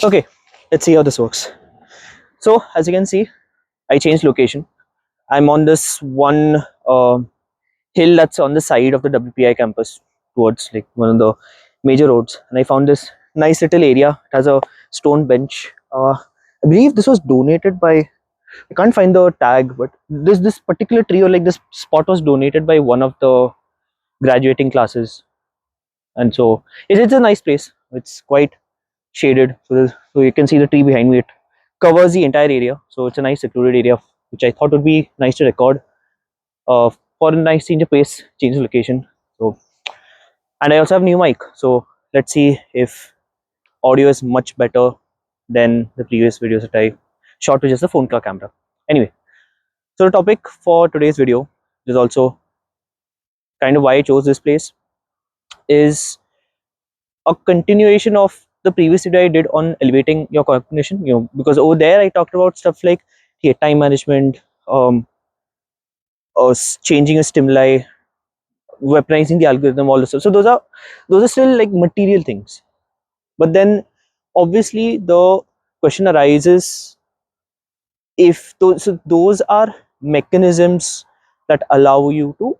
Okay, let's see how this works. So as you can see, I changed location. I'm on this one hill that's on the side of the WPI campus towards like one of the major roads, and I found this nice little area. It has a stone bench. I believe this was donated by, I can't find the tag, but this particular tree or like this spot was donated by one of the graduating classes, and so it's a nice place. It's quite shaded, so you can see the tree behind me. It covers the entire area, so it's a nice secluded area, which I thought would be nice to record. For a nice change of pace, change of location. So, and I also have new mic, so let's see if audio is much better than the previous videos that I shot with just the phone camera. Anyway, so the topic for today's video is also kind of why I chose this place, is a continuation of the previous video I did on elevating your cognition. Because over there I talked about stuff like time management, changing a stimuli, weaponizing the algorithm, all this stuff. So those are still like material things. But then obviously the question arises, if those are mechanisms that allow you to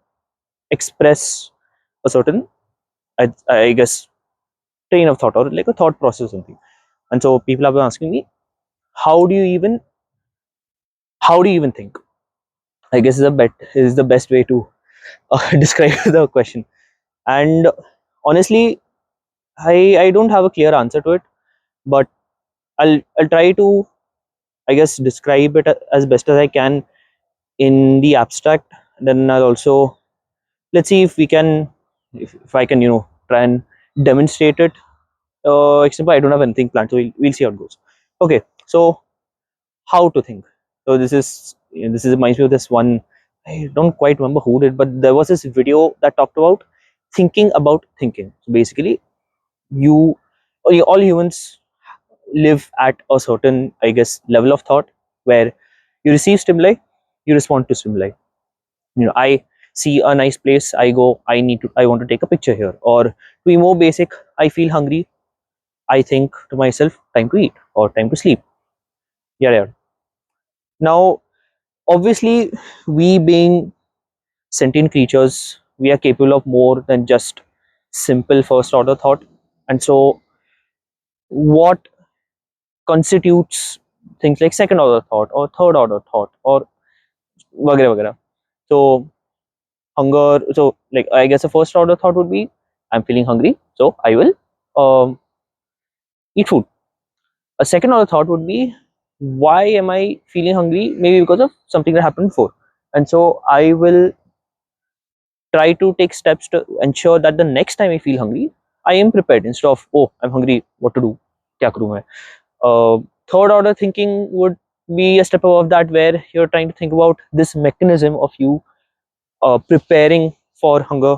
express a certain, I guess, train of thought or like a thought process or something. And so people have been asking me, how do you even think? I guess is the best way to describe the question. And honestly, I don't have a clear answer to it, but I'll try to, I guess, describe it as best as I can in the abstract. Then I'll also, let's see if we can, if I can, try and demonstrate it. Except I don't have anything planned, so we'll see how it goes. Okay, so how to think. So this is reminds me of this one. I don't quite remember who did, but there was this video that talked about thinking about thinking. So basically, you all humans live at a certain, I guess, level of thought where you receive stimuli, you respond to stimuli. I see a nice place, I want to take a picture here. Or to be more basic, I feel hungry, I think to myself, time to eat or time to sleep. Yeah. Now, obviously, we being sentient creatures, we are capable of more than just simple first order thought. And so, what constitutes things like second order thought or third order thought or वगैरह वगैरह. So hunger. So like I guess the first order thought would be, I'm feeling hungry, so I will eat food. A second order thought would be, why am I feeling hungry? Maybe because of something that happened before, and so I will try to take steps to ensure that the next time I feel hungry, I am prepared instead of, oh, I'm hungry, what to do? Kya karu main? Third order thinking would be a step above that, where you're trying to think about this mechanism of you preparing for hunger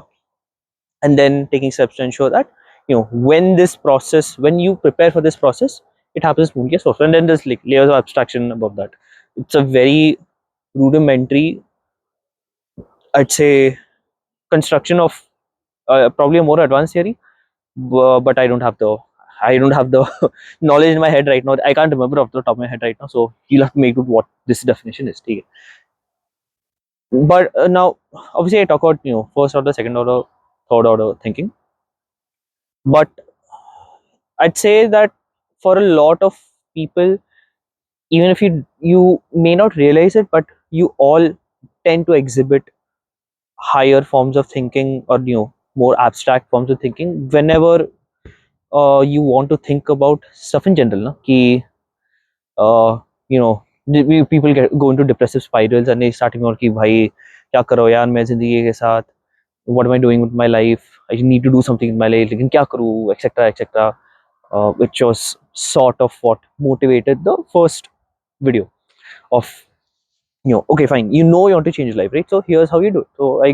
and then taking steps to ensure that when you prepare for this process, it happens smoothly as well. And then there's like layers of abstraction above that. It's a very rudimentary, I'd say, construction of probably a more advanced theory, but I don't have the knowledge in my head right now. I can't remember off the top of my head right now, so you'll have to make it what this definition is. Okay? But now, obviously, I talk about first order, second order, third order thinking, but I'd say that for a lot of people, even if you may not realize it, but you all tend to exhibit higher forms of thinking, or more abstract forms of thinking whenever you want to think about stuff in general. Na? Ki, people go into depressive spirals and they start thinking about ki bhai kya karo yaar main zindagi ke sath, what am I doing with my life, I need to do something in my life, lekin kya karu, etc, etc, which was sort of what motivated the first video of, okay, fine, you want to change your life, right? So here's how you do it. So I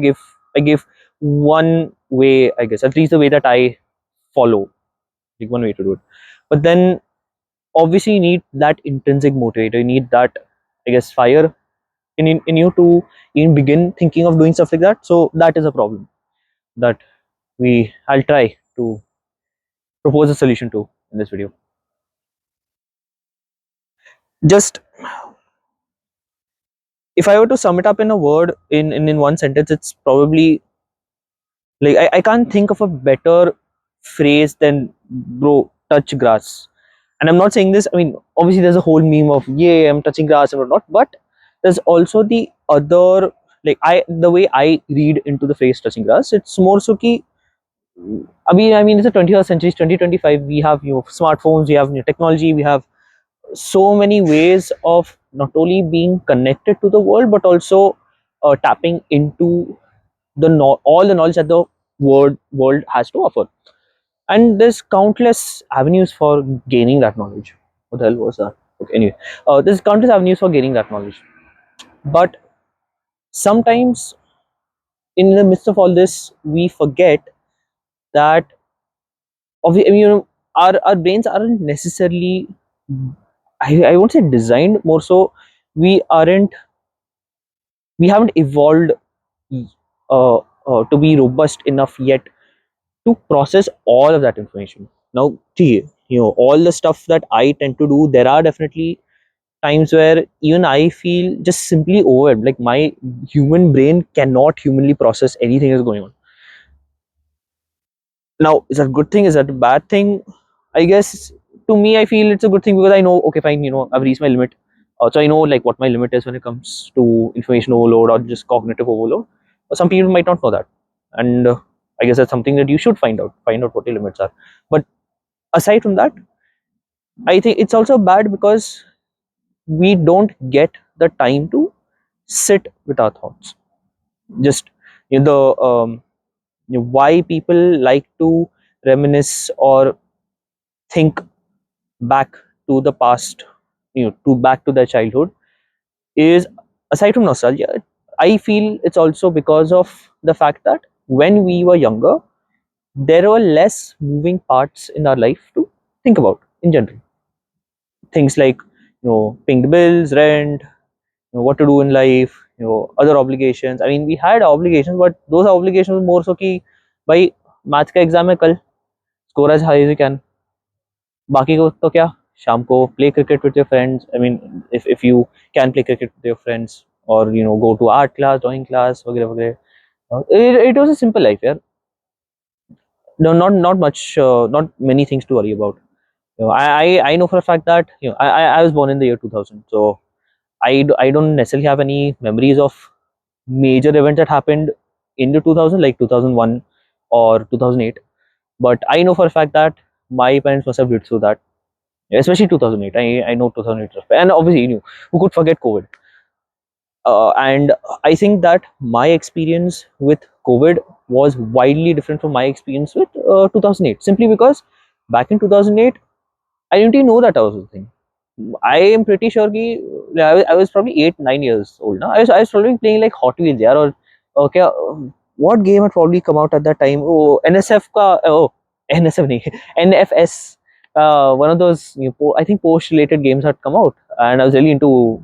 give one way, I guess, at least the way that I follow, like one way to do it. But then obviously you need that intrinsic motivator, you need that, I guess, fire in you to even begin thinking of doing stuff like that. So that is a problem that I'll try to propose a solution to in this video. Just if I were to sum it up in a word, in one sentence, it's probably like I can't think of a better phrase than bro, touch grass. And I'm not saying this, I mean, obviously there's a whole meme of yeah, I'm touching grass and whatnot, but there's also the other, like the way I read into the phrase touching grass, it's more so ki, I mean, it's the 21st century, it's 2025. We have smartphones, we have new technology, we have so many ways of not only being connected to the world, but also tapping into all the knowledge that the world has to offer. And there's countless avenues for gaining that knowledge. What the hell was that? Okay, anyway, there's countless avenues for gaining that knowledge. But sometimes, in the midst of all this, we forget that our brains aren't necessarily, I won't say designed, more so we haven't evolved to be robust enough yet to process all of that information. Now, see, all the stuff that I tend to do, there are definitely times where even I feel just simply overwhelmed. Like my human brain cannot humanly process anything that's going on. Now, is that a good thing? Is that a bad thing? I guess to me, I feel it's a good thing because I know, okay, fine, I've reached my limit. So I know like what my limit is when it comes to information overload or just cognitive overload. But some people might not know that, and I guess that's something that you should find out. Find out what your limits are. But aside from that, I think it's also bad because we don't get the time to sit with our thoughts. Just the why people like to reminisce or think back to the past, to back to their childhood, is aside from nostalgia. I feel it's also because of the fact that when we were younger, there were less moving parts in our life to think about in general. Things like paying the bills, rent, what to do in life, other obligations. I mean, we had obligations, but those obligations were more so कि भाई math का exam है कल, score as high as you can. बाकी को तो क्या, शाम को play cricket with your friends. I mean, if you can play cricket with your friends, or go to art class, drawing class, वगैरह वगैरह. It was a simple life, yeah. No, not much, not many things to worry about. I know for a fact that I was born in the year 2000, so I don't necessarily have any memories of major events that happened in the 2000, like 2001 or 2008. But I know for a fact that my parents must have lived through that, especially 2008. I know 2008, and obviously, who could forget COVID? And I think that my experience with COVID was widely different from my experience with 2008, simply because back in 2008, I didn't even know that was a thing. I am pretty sure कि I was probably 8 9 years old. Now I was probably playing like Hot Wheels, yeah. Or okay, what game had probably come out at that time? Oh, NSF ka, oh, NSF nahi, NFS. One of those I think post related games had come out, and I was really into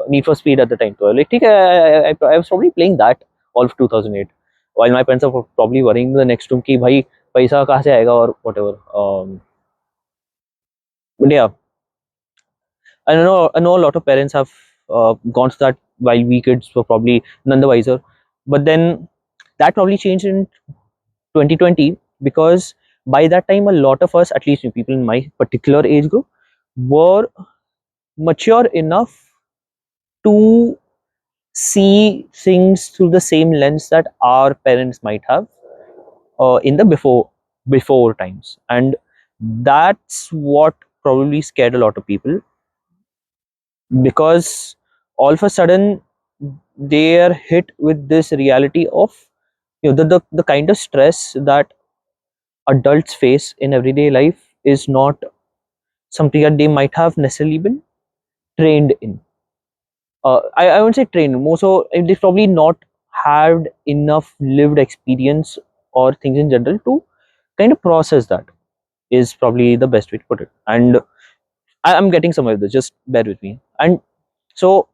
Need for Speed at the time. So like, I was probably playing that all of 2008, while my parents are probably worrying the next room कि भाई पैसा कहाँ से आएगा or whatever. But yeah, I know a lot of parents have gone through that while we kids were probably none the wiser. But then that probably changed in 2020 because by that time a lot of us, at least people in my particular age group, were mature enough to see things through the same lens that our parents might have in the before times, and that's what probably scared a lot of people because all of a sudden they are hit with this reality of the kind of stress that adults face in everyday life is not something that they might have necessarily been trained in. I won't say trained, more so they've probably not had enough lived experience or things in general to kind of process that, is probably the best way to put it. And I'm getting somewhere with this, just bear with me. And so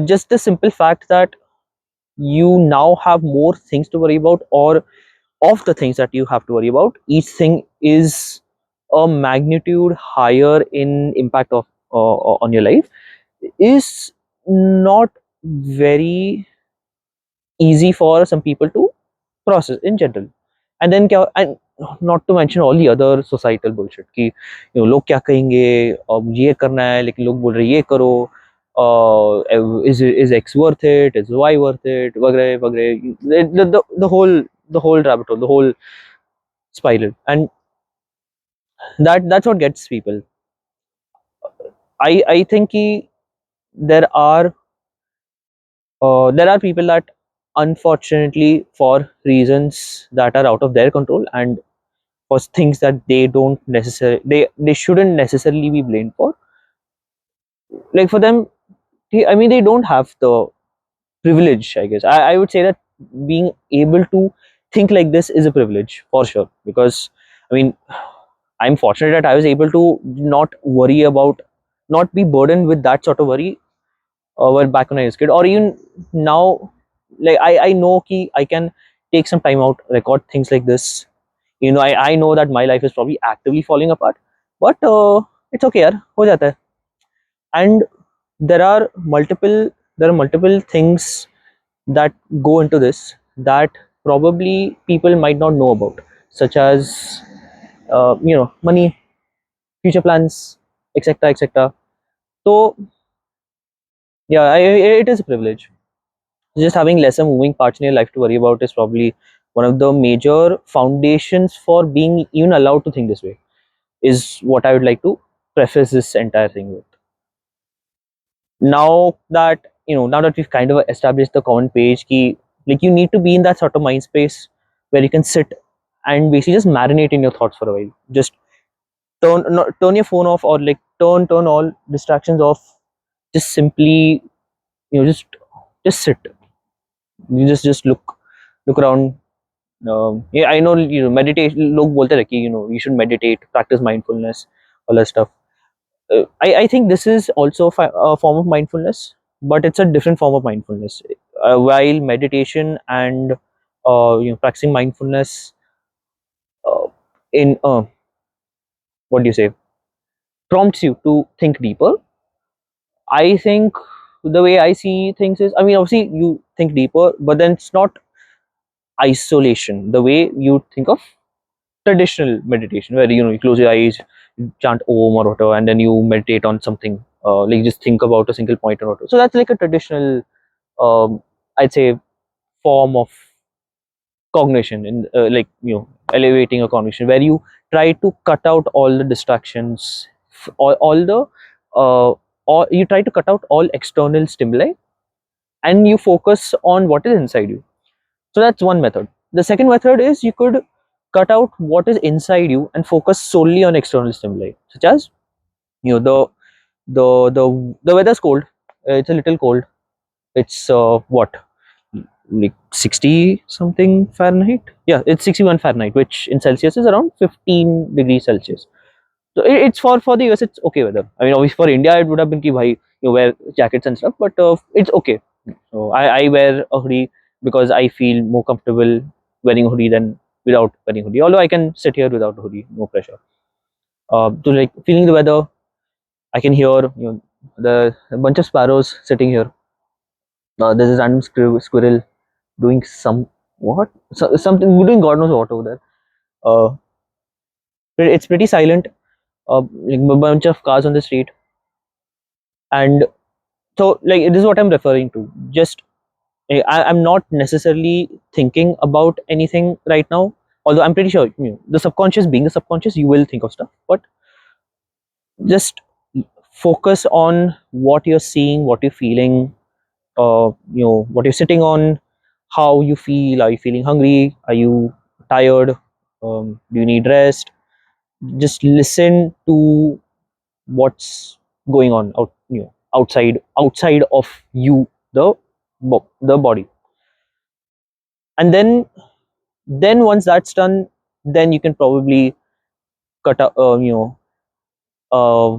just the simple fact that you now have more things to worry about, or of the things that you have to worry about, each thing is a magnitude higher in impact of on your life is not very easy for some people to process in general. And then and not to mention all the other societal bullshit कि लोग क्या कहेंगे, अब ये करना है लेकिन लोग बोल रहे हैं ये करो, is X worth it, is Y worth it, वगैरह वगैरह, the whole rabbit hole, the whole spiral. And that's what gets people. I think कि there are there are people that unfortunately for reasons that are out of their control and for things that they don't necessarily they shouldn't necessarily be blamed for, like for them, I mean they don't have the privilege, I guess. I would say that being able to think like this is a privilege for sure, because I mean I'm fortunate that I was able to not worry about, not be burdened with that sort of worry when back when I was a kid, or even now. Like I know ki I can take some time out, record things like this. I know that my life is probably actively falling apart, but it's okay yaar, ho jata hai. And there are multiple things that go into this that probably people might not know about, such as money, future plans, etc., etc. So yeah, it is a privilege. Just having lesser moving parts in your life to worry about is probably one of the major foundations for being even allowed to think this way, is what I would like to preface this entire thing with. Now that we've kind of established the common page key, like you need to be in that sort of mind space where you can sit and basically just marinate in your thoughts for a while. Just turn your phone off, or like turn all distractions off. Just simply, just sit. You just look around. Yeah, I know, meditation, लोग बोलते रहे कि you should meditate, practice mindfulness, all that stuff. I think this is also a form of mindfulness, but it's a different form of mindfulness. While meditation and practicing mindfulness uh, in what do you say, prompts you to think deeper. I think the way I see things is, I mean, obviously you think deeper, but then it's not isolation the way you think of traditional meditation, where you close your eyes, you chant om or whatever, and then you meditate on something, like you just think about a single point or whatever. So that's like a traditional, I'd say, form of cognition, in like elevating a cognition, where you try to cut out all the distractions, all the or you try to cut out all external stimuli, and you focus on what is inside you. So that's one method. The second method is you could cut out what is inside you and focus solely on external stimuli, such as you know the the weather's cold. It's a little cold. It's what, like 60 something Fahrenheit. Yeah, it's 61 Fahrenheit, which in Celsius is around 15 degrees Celsius. So it's for the US, it's okay weather. I mean, obviously for India, it would have been ki bhai, wear jackets and stuff, but it's okay. So I wear a hoodie because I feel more comfortable wearing a hoodie than without wearing a hoodie. Although I can sit here without a hoodie, no pressure. So like feeling the weather, I can hear the a bunch of sparrows sitting here. There's this random squirrel doing something, doing God knows what over there. It's pretty silent. Like a bunch of cars on the street, and so like this is what I'm referring to. Just I'm not necessarily thinking about anything right now. Although I'm pretty sure, the subconscious, being the subconscious, you will think of stuff. But just focus on what you're seeing, what you're feeling, what you're sitting on, how you feel. Are you feeling hungry? Are you tired? Do you need rest? Just listen to what's going on outside of you, the body. And then once that's done, then you can probably cut out uh,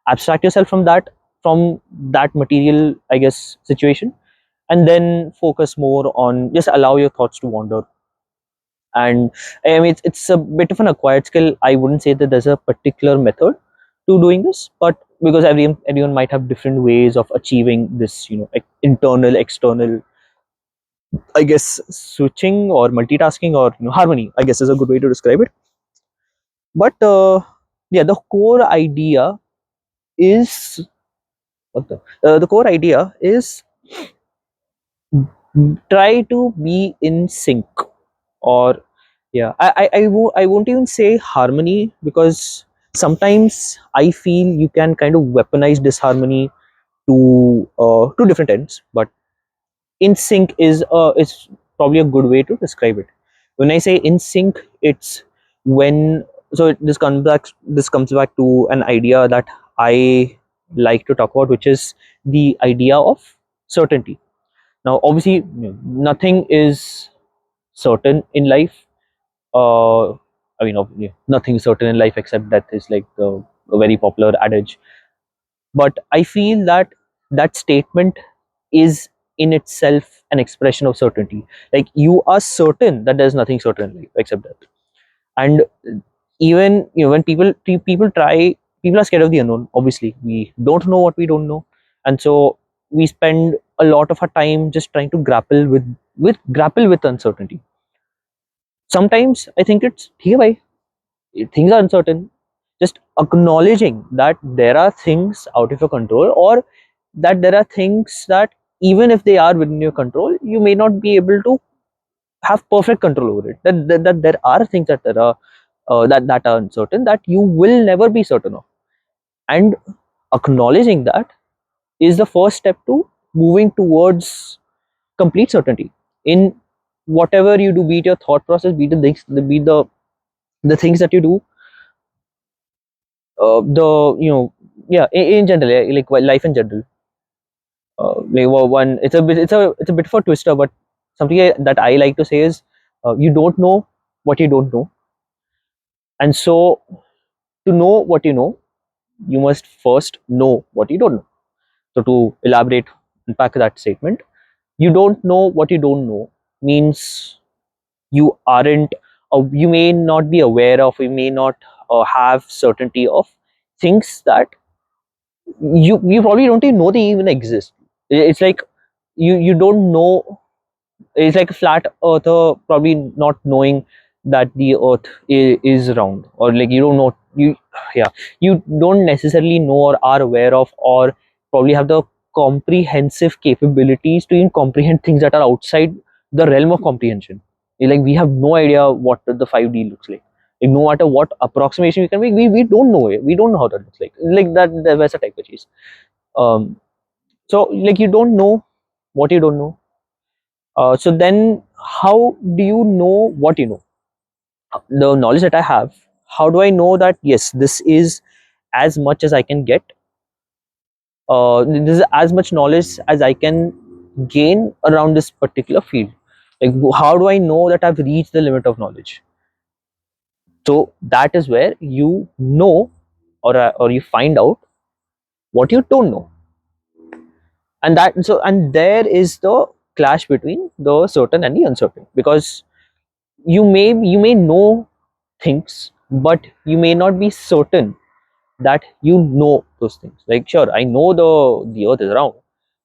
abstract yourself from that material, I guess, situation, and then focus more on, just allow your thoughts to wander. And I mean, it's a bit of an acquired skill. I wouldn't say that there's a particular method to doing this, but because everyone might have different ways of achieving this, internal external, I guess, switching or multitasking, or harmony, I guess, is a good way to describe it. But yeah, the core idea is the core idea is try to be in sync, or yeah, I won't even say harmony, because sometimes I feel you can kind of weaponize disharmony to different ends, but in sync is probably a good way to describe it. When I say in sync, it's when, this comes back to an idea that I like to talk about, which is the idea of certainty. Now, obviously, nothing is certain in life. Nothing is certain in life except death, is like a very popular adage. But I feel that that statement is in itself an expression of certainty. Like, you are certain that there's nothing certain in life except death. And even, when people are scared of the unknown. Obviously, we don't know what we don't know, and so we spend a lot of our time just trying to grapple with uncertainty. Sometimes I think it's here, things are uncertain. Just acknowledging that there are things out of your control, or that there are things that, even if they are within your control, you may not be able to have perfect control over it. That there are things that there are that are uncertain, that you will never be certain of. And acknowledging that is the first step to moving towards complete certainty in whatever you do, be it your thought process, be it the things that you do, the yeah, in general, yeah, like, life in general. One, it's a bit of a twister, but something that I like to say is, you don't know what you don't know, and so, to know what you know, you must first know what you don't know. So, to elaborate, unpack that statement, you don't know what you don't know means you aren't, you may not be aware of, you may not have certainty of things that you probably don't even know they even exist. It's like, you don't know. It's like a flat earther probably not knowing that the earth is round, or like, you don't know, yeah, you don't necessarily know or are aware of, or probably have the comprehensive capabilities to even comprehend things that are outside the realm of comprehension. Like, we have no idea what the 5D looks like, no matter what approximation we can make, we don't know it, we don't know how that looks like that was a type of cheese. So, like, you don't know what you don't know. So then, how do you know what you know? The knowledge that I have, how do I know that, yes, this is as much as I can get? This is as much knowledge as I can gain around this particular field. Like, how do I know that I've reached the limit of knowledge? So that is where you know, or you find out what you don't know, and there is the clash between the certain and the uncertain, because you may know things, but you may not be certain that you know those things. Like, sure, I know the earth is round,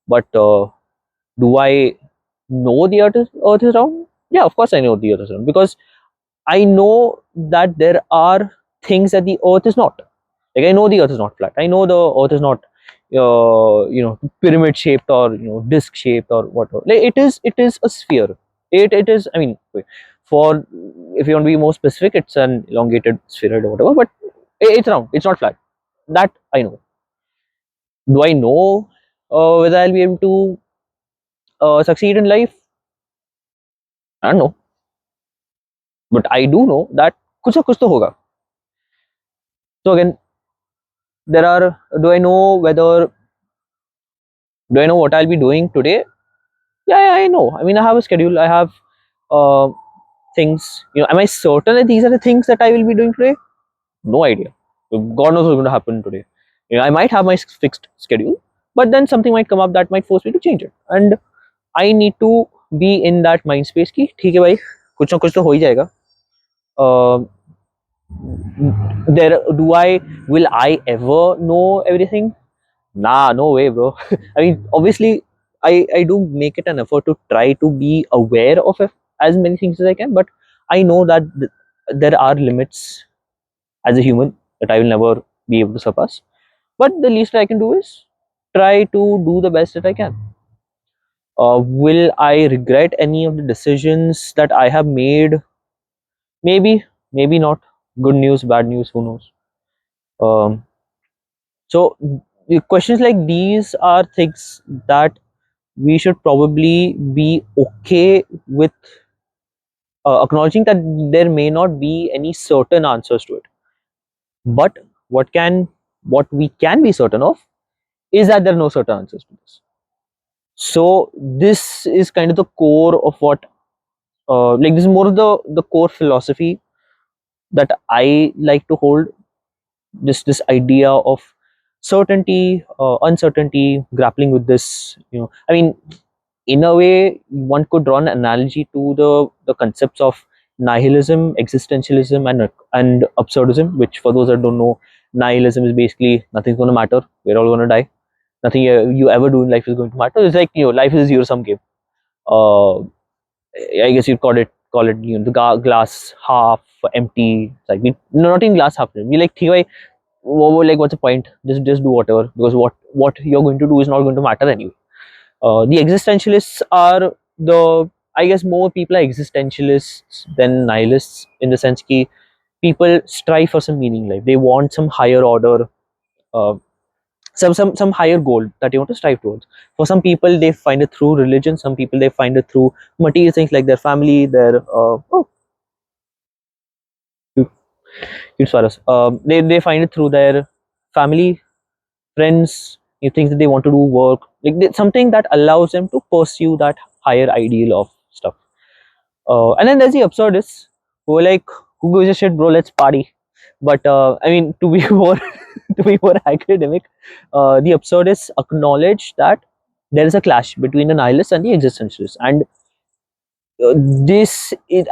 but do I know the earth is round? Yeah, of course I know the earth is round, because I know that there are things that the earth is not. Like, I know the earth is not flat, I know the earth is not pyramid shaped, or disc shaped, or whatever. Like, it is a sphere. It is, I mean, for, if you want to be more specific, it's an elongated spheroid or whatever, but it's round, it's not flat. That I know. Do I know whether I'll be able to succeed in life? I don't know, but I do know that kuch na kuch to hoga. So again, there are. Do I know what I'll be doing today? Yeah, I know. I mean, I have a schedule. I have uh, things. Am I certain that these are the things that I will be doing today? No idea. God knows what's going to happen today. I might have my fixed schedule, but then something might come up that might force me to change it, and I need to be in that mind space कि ठीक है भाई, कुछ ना कुछ तो हो ही जाएगा. There do I will I ever know everything? Nah, no way, bro. I mean, obviously, I do make it an effort to try to be aware of as many things as I can, but I know that there are limits as a human that I will never be able to surpass. But the least I can do is try to do the best that I can. Will I regret any of the decisions that I have made? Maybe, maybe not. Good news, bad news, who knows? Um, so, the questions like these are things that we should probably be okay with acknowledging that there may not be any certain answers to it. But what we can be certain of is that there are no certain answers to this. So this is kind of the core of what like this is more of the core philosophy that I like to hold. This idea of certainty, uncertainty, grappling with this. I mean, in a way, one could draw an analogy to the concepts of nihilism, existentialism, and absurdism. Which, for those that don't know, nihilism is basically nothing's going to matter. We're all going to die. Nothing you ever do in life is going to matter. It's like life is a zero sum game. Uh, I guess you'd call it the glass half empty. It's like no, not in glass half. We like think like what's the point? Just do whatever because what you're going to do is not going to matter anyway. The existentialists are the I guess more people are existentialists than nihilists in the sense that people strive for some meaning life. They want some higher order, uh, some higher goal that they want to strive towards. For some people, they find it through religion. Some people they find it through material things like their family, their cute, cute sparrows. They find it through their family, friends, things that they want to do, work, like something that allows them to pursue that higher ideal of stuff. And then there's the absurdists who are like, who gives a shit, bro? Let's party. But I mean, to be more to be more academic, the absurdists acknowledge that there is a clash between the nihilists and the existentialists, and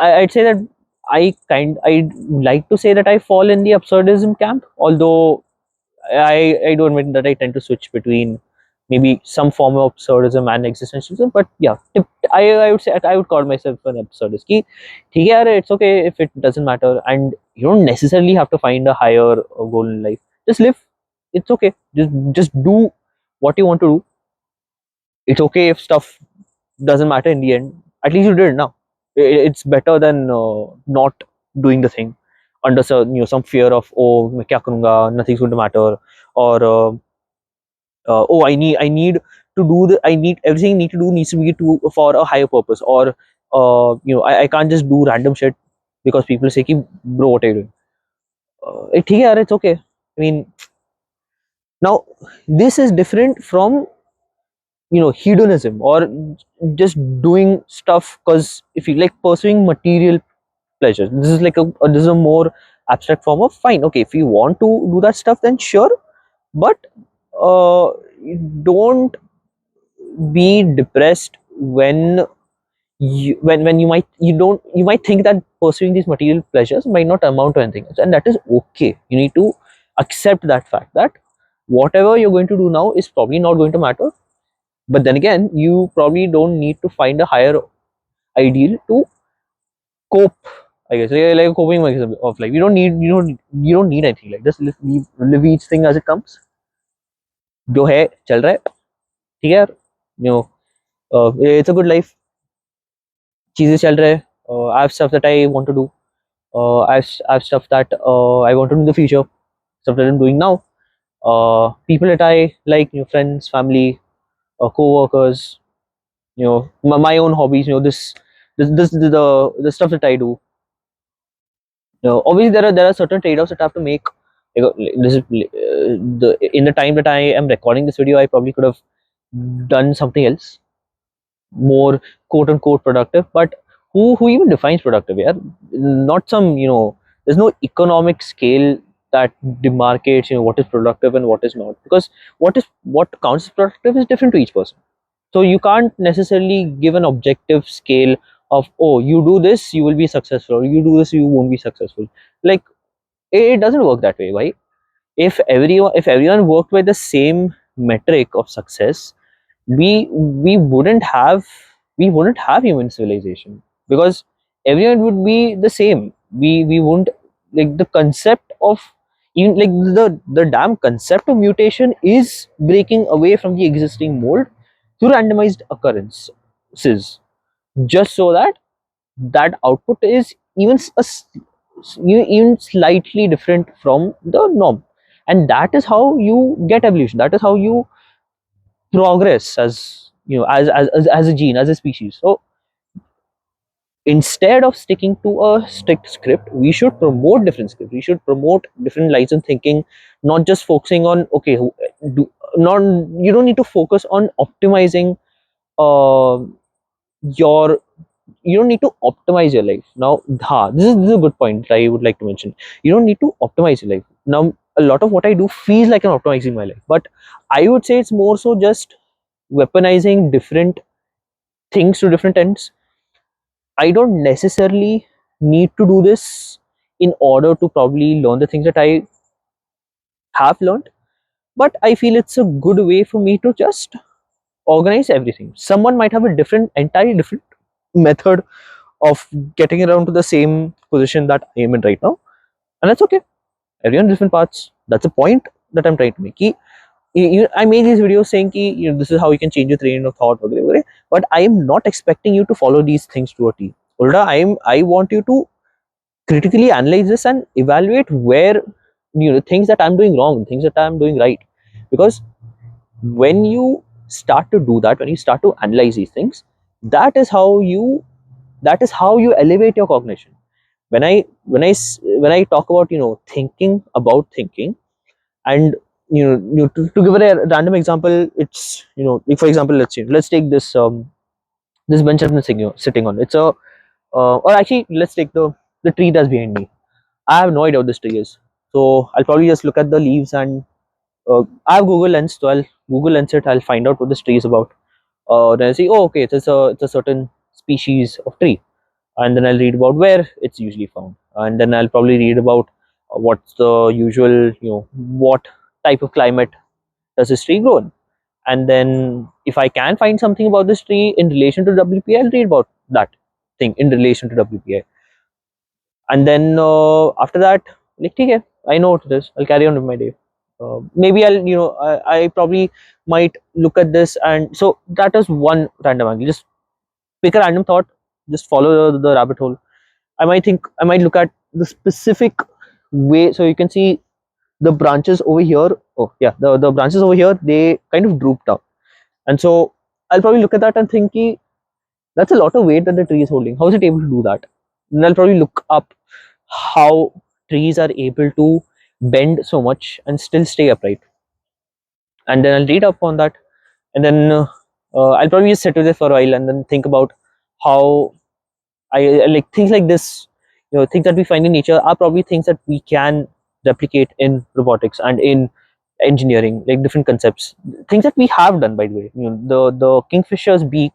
I'd say that I'd like to say that I fall in the absurdism camp, although I do admit that I tend to switch between maybe some form of absurdism and existentialism. But yeah, I would say I would call myself an absurdist. Ki, theek hai yaar, it's okay if it doesn't matter, and you don't necessarily have to find a higher goal in life. Just live. It's okay. Just do what you want to do. It's okay if stuff doesn't matter in the end. At least you did it now. It's better than not doing the thing under some fear of oh मैं क्या करूँगा, nothing's going to matter, or oh I need to do the I need everything I need to do needs to be to for a higher purpose, or I can't just do random shit because people say कि bro what are you doing. ठीक है यार, it's okay. I mean, now this is different from hedonism or just doing stuff because if you like pursuing material pleasure. This is like this is a more abstract form of fine. Okay, if you want to do that stuff, then sure, but uh, don't be depressed when when you might think that pursuing these material pleasures might not amount to anything else, and that is okay. You need to accept that fact that whatever you're going to do now is probably not going to matter. But then again, you probably don't need to find a higher ideal to cope. I guess like a coping mechanism of life. You don't need anything like just live each thing as it comes. जो है चल रहा है ठीक है यार. It's a good life. चीजें चल रहे हैं. I have stuff that I want to do. I have stuff that I want to do in the future. Stuff that I'm doing now. People that I like, friends, family, co-workers. My own hobbies. This the stuff that I do. Obviously there are certain trade-offs that I have to make. This is in the time that I am recording this video, I probably could have done something else more quote unquote productive. But who even defines productive? Yeah, not some there's no economic scale that demarcates what is productive and what is not, because what counts as productive is different to each person. So you can't necessarily give an objective scale of oh you do this you will be successful, or you do this you won't be successful. Like It doesn't work that way. Why? If everyone worked by the same metric of success, we wouldn't have human civilization, because everyone would be the same. We wouldn't, like, the concept of, even like, the damn concept of mutation is breaking away from the existing mold through randomized occurrences, just so that that output is even slightly different from the norm. And that is how you get evolution, that is how you progress, as a gene, as a species. So instead of sticking to a strict script, we should promote different scripts, we should promote different lines of thinking, not just focusing on, okay, do not you don't need to focus on optimizing uh, your you don't need to optimize your life now. This is a good point that I would like to mention. You don't need to optimize your life now. A lot of what I do feels like I'm optimizing my life, but I would say it's more so just weaponizing different things to different ends. I don't necessarily need to do this in order to probably learn the things that I have learned, but I feel it's a good way for me to just organize everything. Someone might have a entirely different method of getting around to the same position that I am in right now, and that's okay. Everyone has different paths. That's a point that I'm trying to make. I made these videos saying ki, this is how you can change your train of thought, वगैरह वगैरह, but I am not expecting you to follow these things to a T. Ulta, I want you to critically analyze this and evaluate where, things that I'm doing wrong, things that I'm doing right. Because when you start to do that, when you start to analyze these things, that is how you that is how you elevate your cognition. When I talk about, thinking about thinking, and to give it a random example, it's, like, for example, let's take this bench I'm sitting on. It's a or actually, let's take the tree that's behind me. I have no idea what this tree is, so I'll probably just look at the leaves, and I have Google Lens, so I'll Google Lens it. I'll find out what this tree is about. Then I see, oh, okay, it's a certain species of tree, and then I'll read about where it's usually found, and then I'll probably read about what's the usual, what type of climate does this tree grow in, and then if I can find something about this tree in relation to WPI, I'll read about that thing in relation to WPI, and then after that, like, okay, I know what it is. I'll carry on with my day. Maybe I probably might look at this, and so that is one random angle. Just pick a random thought, just follow the rabbit hole. I might look at the specific way, so you can see the branches over here. Oh yeah, the branches over here, they kind of drooped up, and so I'll probably look at that and think, "Ki, that's a lot of weight that the tree is holding. How is it able to do that?" And I'll probably look up how trees are able to bend so much and still stay upright, and then I'll read up on that, and then I'll probably just sit with it for a while and then think about how like things like this, things that we find in nature are probably things that we can replicate in robotics and in engineering, like different concepts, things that we have done, by the way. The kingfisher's beak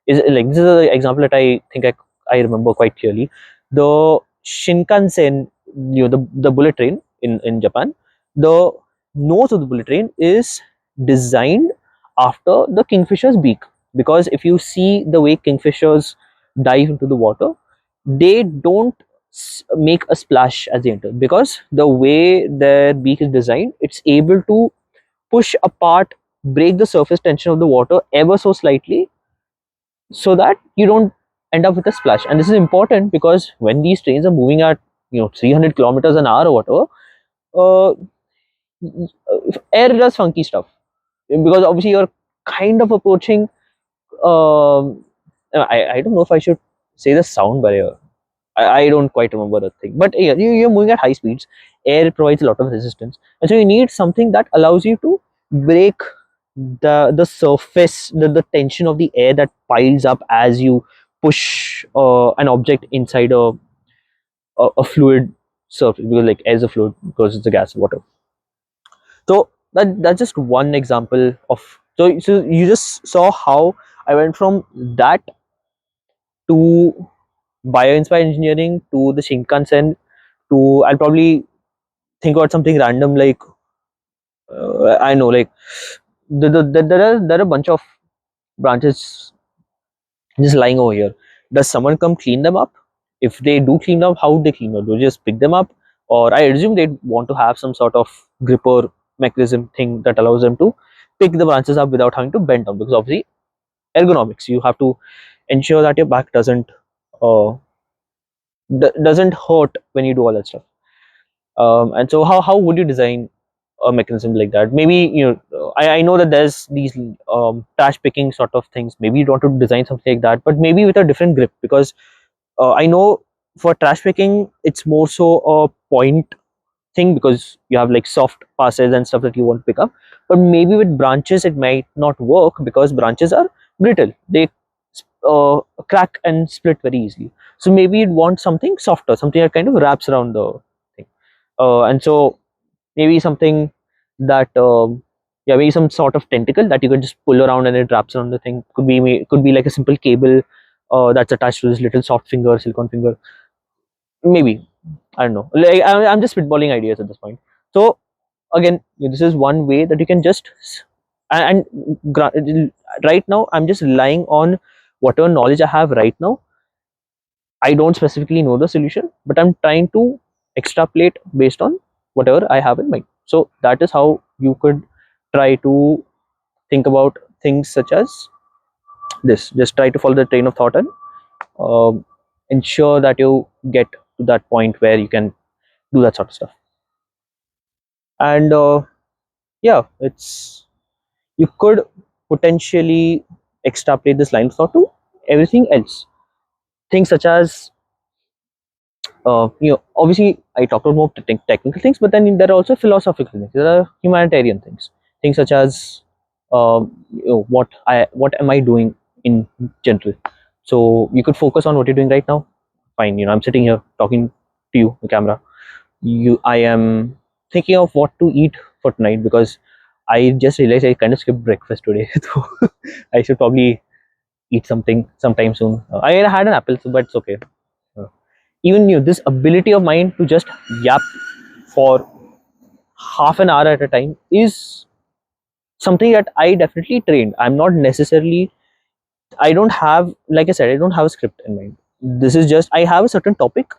is, like, this is an example that I think I remember quite clearly. The Shinkansen, the bullet train in Japan, the nose of the bullet train is designed after the kingfisher's beak, because if you see the way kingfishers dive into the water, they don't make a splash as they enter, because the way their beak is designed, it's able to push apart, break the surface tension of the water ever so slightly, so that you don't end up with a splash. And this is important because when these trains are moving at 300 kilometers an hour or whatever, uh, air does funky stuff, because obviously you're kind of approaching, I don't know if I should say the sound barrier. I don't quite remember the thing, but yeah, you're moving at high speeds. Air provides a lot of resistance, and so you need something that allows you to break the surface, the tension of the air that piles up as you push an object inside a fluid surface, because like air is a fluid because it's a gas, water. So that's just one example of, so you just saw how I went from that to bio-inspired engineering to the Shinkansen to, I'll probably think about something random like I know, like there are a bunch of branches just lying over here. Does someone come clean them up? If they do clean up, how would they clean up? Do they just pick them up? Or I assume they want to have some sort of gripper mechanism thing that allows them to pick the branches up without having to bend down, because obviously ergonomics, you have to ensure that your back uh, doesn't hurt when you do all that stuff. And so how would you design a mechanism like that? Maybe, I know that there's these trash picking sort of things. Maybe you want to design something like that, but maybe with a different grip, because I know for trash picking it's more so a point thing, because you have like soft passes and stuff that you want to pick up. But maybe with branches it might not work, because branches are brittle, they uh, crack and split very easily. So maybe you'd want something softer, something that kind of wraps around the thing. And so maybe something that yeah, maybe some sort of tentacle that you can just pull around and it wraps around the thing. Could be like a simple cable that's attached to this little soft finger, silicone finger. Maybe, I don't know. Like, I'm just spitballing ideas at this point. So again, this is one way that you can just right now I'm just relying on whatever knowledge I have right now. I don't specifically know the solution, but I'm trying to extrapolate based on whatever I have in mind. So that is how you could try to think about things such as this. Just try to follow the train of thought and um, ensure that you get to that point where you can do that sort of stuff. And yeah, it's you could potentially extrapolate this line of thought to everything else. Things such as obviously I talked about more technical things, but then there are also philosophical things. There are humanitarian things such as what am I doing in general. So you could focus on what you're doing right now. Fine, I'm sitting here talking to you, the camera. I am thinking of what to eat for tonight, because I just realized I kind of skipped breakfast today. So I should probably eat something sometime soon. I had an apple, so but it's okay. Uh, Even this ability of mine to just yap for half an hour at a time is something that I definitely trained. I'm not necessarily, I don't have, like I said, I don't have a script in mind. This is just, I have a certain topic,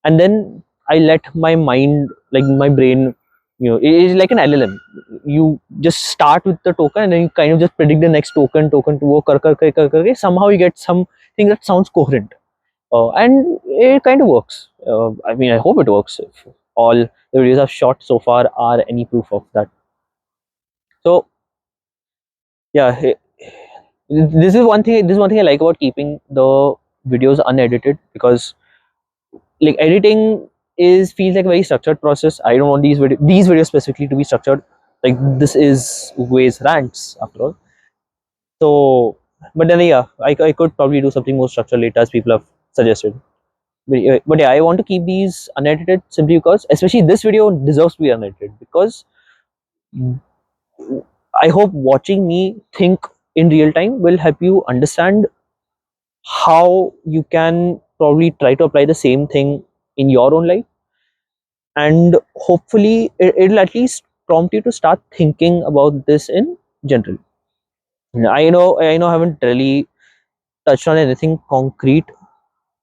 and then I let my mind, like my brain, it is like an LLM. You just start with the token, and then you kind of just predict the next token to wo kar, somehow you get something that sounds coherent. And it kind of works. I mean, I hope it works. If all the videos I've shot so far are any proof of that. So yeah, this is one thing. This is one thing I like about keeping the videos unedited, because like editing is feels like a very structured process. I don't want these videos specifically to be structured. Like this is Ways rants after all. So, but then yeah, I could probably do something more structured later, as people have suggested. But yeah, I want to keep these unedited simply because, especially this video deserves to be unedited, because I hope watching me think in real time will help you understand how you can probably try to apply the same thing in your own life, and hopefully it'll at least prompt you to start thinking about this in general. I haven't really touched on anything concrete,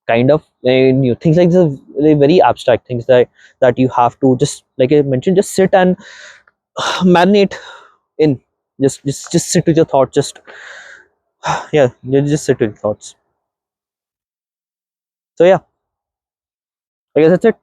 kind of things like this are very abstract things that you have to, just like I mentioned, just sit and marinate in. Just sit with your thoughts. Just yeah, you just sit with your thoughts. So yeah, I guess that's it.